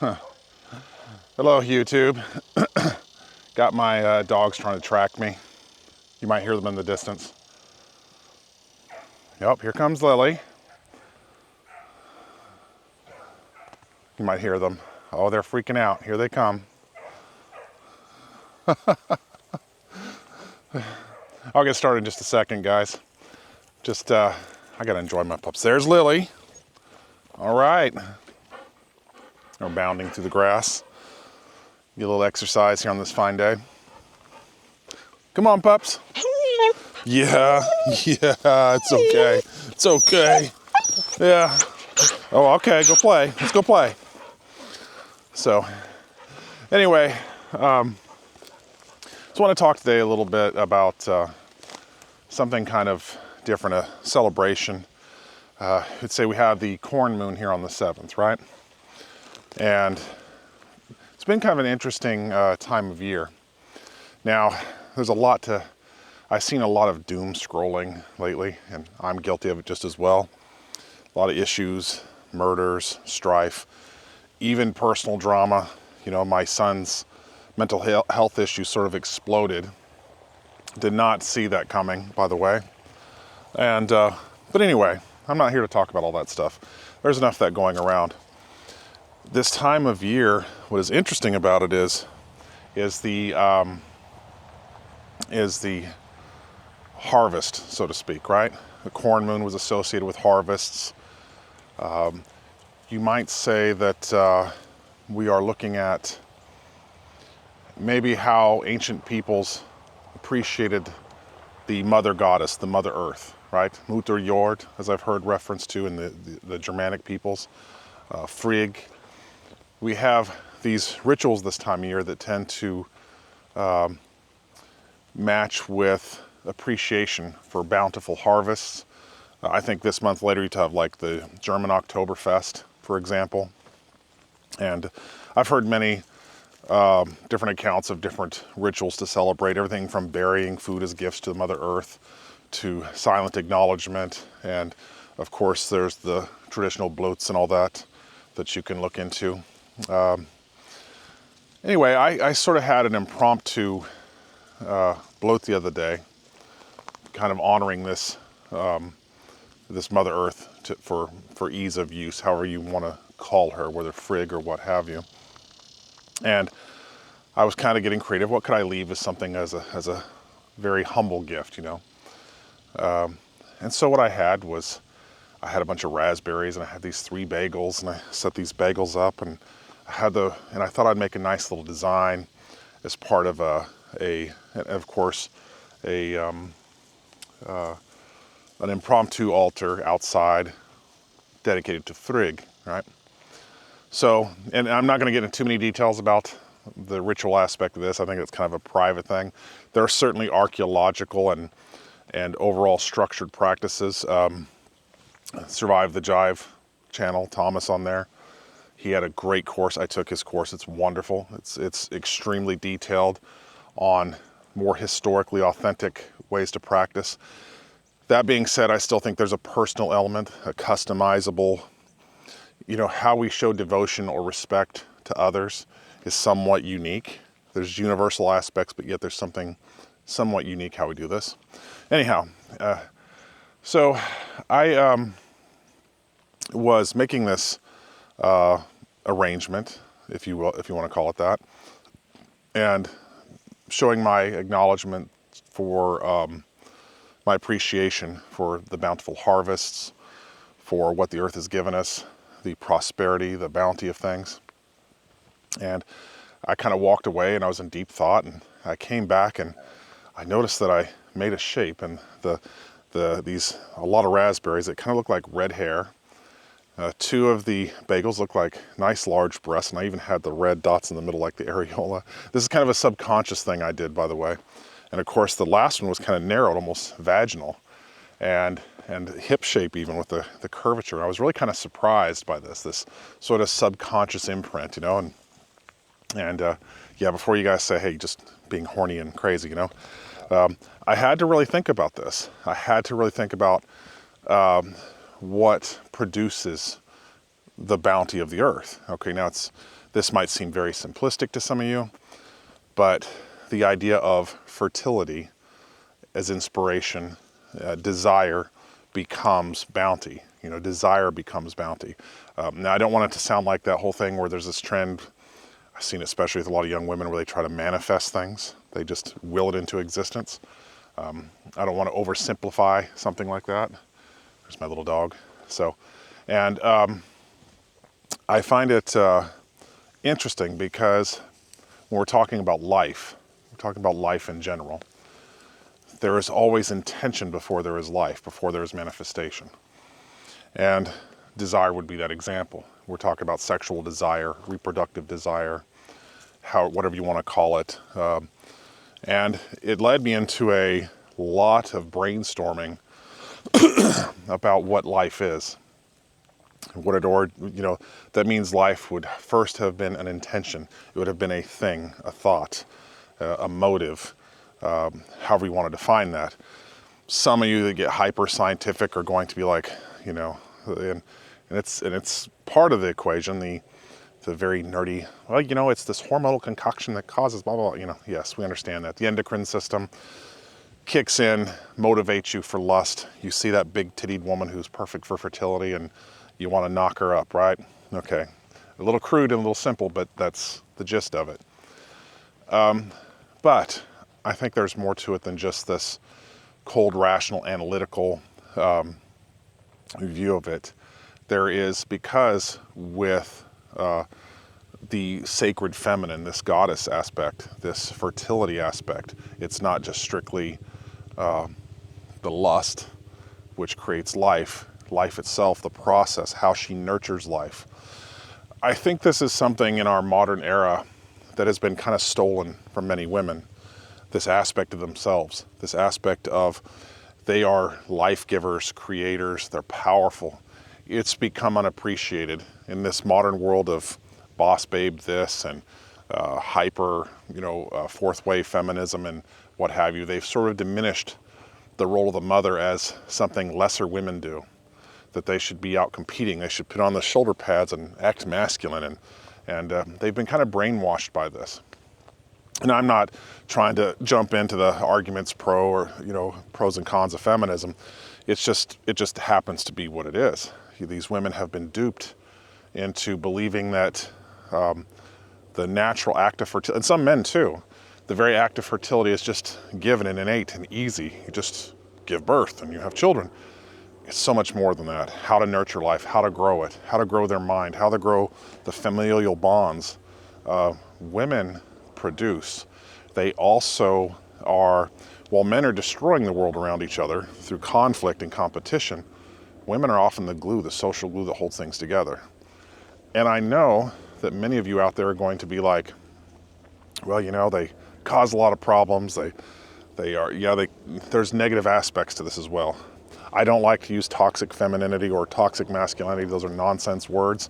Hello, YouTube. Got my dogs trying to track me. You might hear them in the distance. Yep, here comes Lily. You might hear them. Oh, they're freaking out. Here they come. I'll get started in just a second, guys. I gotta enjoy my pups. There's Lily. All right. They're bounding through the grass. Get a little exercise here on this fine day. Come on, pups. Yeah, it's okay. It's okay. Yeah. Oh, okay, go play. Let's go play. So, anyway, just want to talk today a little bit about something kind of different, a celebration. Let's say we have the corn moon here on the 7th, right? And it's been kind of an interesting time of year. Now, there's I've seen a lot of doom scrolling lately, and I'm guilty of it just as well. A lot of issues, murders, strife, even personal drama. You know, my son's mental health issues sort of exploded. Did not see that coming, by the way. And, but anyway, I'm not here to talk about all that stuff. There's enough of that going around. This time of year, what is interesting about it is the harvest, so to speak, right? The corn moon was associated with harvests. You might say that we are looking at maybe how ancient peoples appreciated the mother goddess, the mother earth, right? Mutter Jord, as I've heard reference to in the Germanic peoples. Frigg. We have these rituals this time of year that tend to match with appreciation for bountiful harvests. I think this month later you'd have like the German Oktoberfest, for example. And I've heard many different accounts of different rituals to celebrate, everything from burying food as gifts to the Mother Earth to silent acknowledgement. And of course there's the traditional blots and all that you can look into. Anyway, I sort of had an impromptu blot the other day, kind of honoring this this Mother Earth for ease of use, however you want to call her, whether Frigg or what have you. And I was kind of getting creative. What could I leave as something as a very humble gift, you know? And so what I had was, I had a bunch of raspberries and I had these 3 bagels, and I set these bagels up, and I thought I'd make a nice little design as part of an impromptu altar outside dedicated to Frigg, right? So, and I'm not going to get into too many details about the ritual aspect of this. I think it's kind of a private thing. There are certainly archaeological and overall structured practices. Survive the Jive channel, Thomas on there. He had a great course. I took his course. It's wonderful. It's extremely detailed on more historically authentic ways to practice. That being said, I still think there's a personal element, a customizable, you know, how we show devotion or respect to others is somewhat unique. There's universal aspects, but yet there's something somewhat unique how we do this. Anyhow, so I was making this arrangement, if you will, if you want to call it that, and showing my acknowledgement for my appreciation for the bountiful harvests, for what the earth has given us, the prosperity, the bounty of things. And I kind of walked away and I was in deep thought, and I came back and I noticed that I made a shape, and a lot of raspberries that kind of look like red hair. 2 of the bagels look like nice large breasts, and I even had the red dots in the middle like the areola. This is kind of a subconscious thing I did, by the way. And of course the last one was kind of narrowed, almost vaginal, and hip shape even with the curvature. I was really kind of surprised by this sort of subconscious imprint, you know, and yeah, before you guys say, hey, just being horny and crazy, you know, I had to really think about this. I had to really think about what produces the bounty of the earth. Okay, now This might seem very simplistic to some of you, but the idea of fertility as inspiration, desire becomes bounty. Desire becomes bounty. Now, I don't want it to sound like that whole thing where there's this trend, I've seen it especially with a lot of young women, where they try to manifest things. They just will it into existence. I don't want to oversimplify something like that. There's my little dog. And I find it interesting because when we're talking about life, we're talking about life in general, there is always intention before there is life, before there is manifestation. And desire would be that example. We're talking about sexual desire, reproductive desire, whatever you want to call it. And it led me into a lot of brainstorming about what life is. What that means life would first have been an intention. It would have been a thing, a thought, a motive, however you want to define that. Some of you that get hyper scientific are going to be like, and it's part of the equation, the very nerdy, it's this hormonal concoction that causes blah, blah, blah. Yes, we understand that. The endocrine system kicks in, motivates you for lust. You see that big tittied woman who's perfect for fertility and you want to knock her up, right? Okay. A little crude and a little simple, but that's the gist of it. But I think there's more to it than just this cold, rational, analytical view of it. There is, because with the sacred feminine, this goddess aspect, this fertility aspect, it's not just strictly the lust, which creates life itself, the process, how she nurtures life. I think this is something in our modern era that has been kind of stolen from many women, this aspect of themselves, this aspect of they are life givers, creators, they're powerful. It's become unappreciated in this modern world of boss babe this and hyper, fourth wave feminism and what have you. They've sort of diminished the role of the mother as something lesser women do, that they should be out competing, they should put on the shoulder pads and act masculine, and they've been kind of brainwashed by this. And I'm not trying to jump into the arguments pros and cons of feminism. It just happens to be what it is. These women have been duped into believing that the natural act of fertility, and some men too, the very act of fertility is just given and innate and easy. You just give birth and you have children. It's so much more than that. How to nurture life, how to grow it, how to grow their mind, how to grow the familial bonds. Women produce. They also are, while men are destroying the world around each other through conflict and competition, women are often the glue, the social glue that holds things together. And I know that many of you out there are going to be like, well, they cause a lot of problems. There's negative aspects to this as well. I don't like to use toxic femininity or toxic masculinity. Those are nonsense words.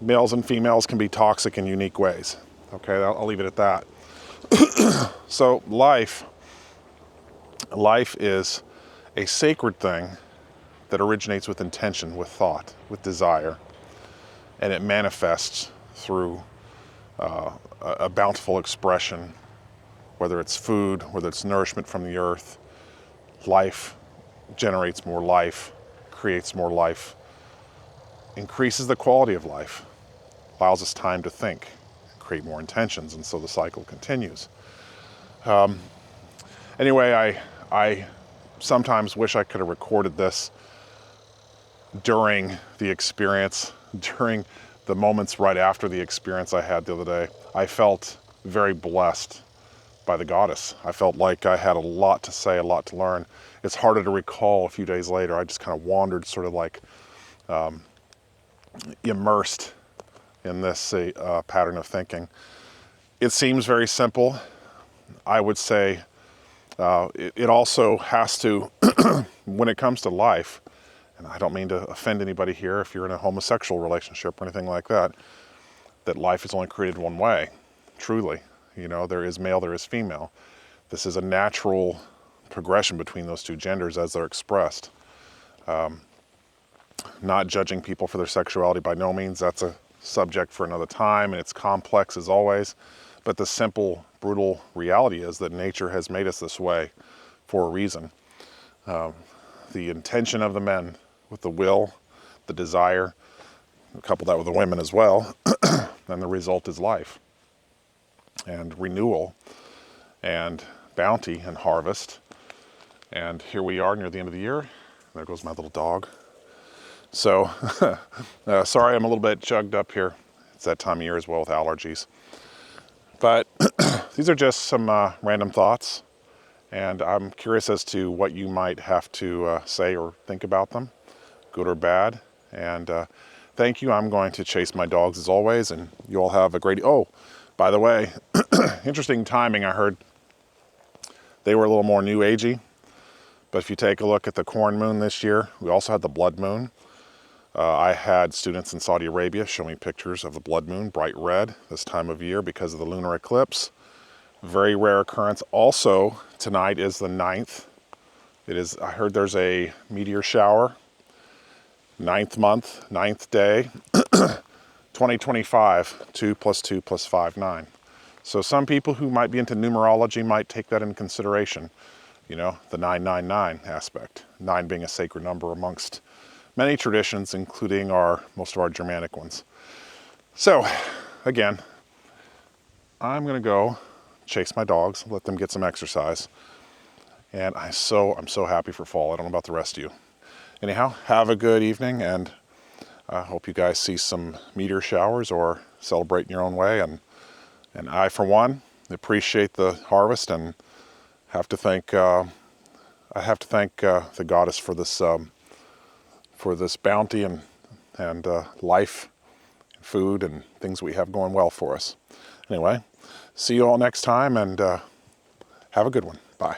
Males and females can be toxic in unique ways. Okay, I'll leave it at that. So life is a sacred thing that originates with intention, with thought, with desire, and it manifests through a bountiful expression, whether it's food, whether it's nourishment from the earth. Life generates more life, creates more life, increases the quality of life, allows us time to think, create more intentions, and so the cycle continues. Anyway, I sometimes wish I could have recorded this during the experience, during the moments right after the experience I had the other day. I felt very blessed by the goddess. I felt like I had a lot to say, a lot to learn. It's harder to recall a few days later. I just kind of wandered, sort of like immersed in this pattern of thinking. It seems very simple. I would say it also has to, when it comes to life, and I don't mean to offend anybody here if you're in a homosexual relationship or anything like that, that life is only created one way, truly. There is male, there is female. This is a natural progression between those two genders as they're expressed. Not judging people for their sexuality by no means. That's a subject for another time, and it's complex as always. But the simple, brutal reality is that nature has made us this way for a reason. The intention of the men with the will, the desire, couple that with the women as well, and the result is life and renewal and bounty and harvest. And here we are near the end of the year. There goes my little dog. So, sorry I'm a little bit chugged up here. It's that time of year as well with allergies. But these are just some random thoughts, and I'm curious as to what you might have to say or think about them, good or bad. And thank you. I'm going to chase my dogs as always, and you all have a great... Oh, by the way, interesting timing. I heard they were a little more new agey, but if you take a look at the corn moon this year, we also had the blood moon. I had students in Saudi Arabia show me pictures of the blood moon, bright red this time of year because of the lunar eclipse. Very rare occurrence. Also, tonight is the 9th. I heard there's a meteor shower. 9th month, 9th day, 2025, 2 + 2 + 5, 9. So some people who might be into numerology might take that into consideration. You know, the 999 aspect. 9 being a sacred number amongst many traditions, including most of our Germanic ones. So, again, I'm going to go chase my dogs, let them get some exercise. And I'm so happy for fall. I don't know about the rest of you. Anyhow, have a good evening, and I hope you guys see some meteor showers or celebrate in your own way. And I, for one, appreciate the harvest and have to thank the goddess for this bounty and life, food, and things we have going well for us. Anyway, see you all next time, and have a good one. Bye.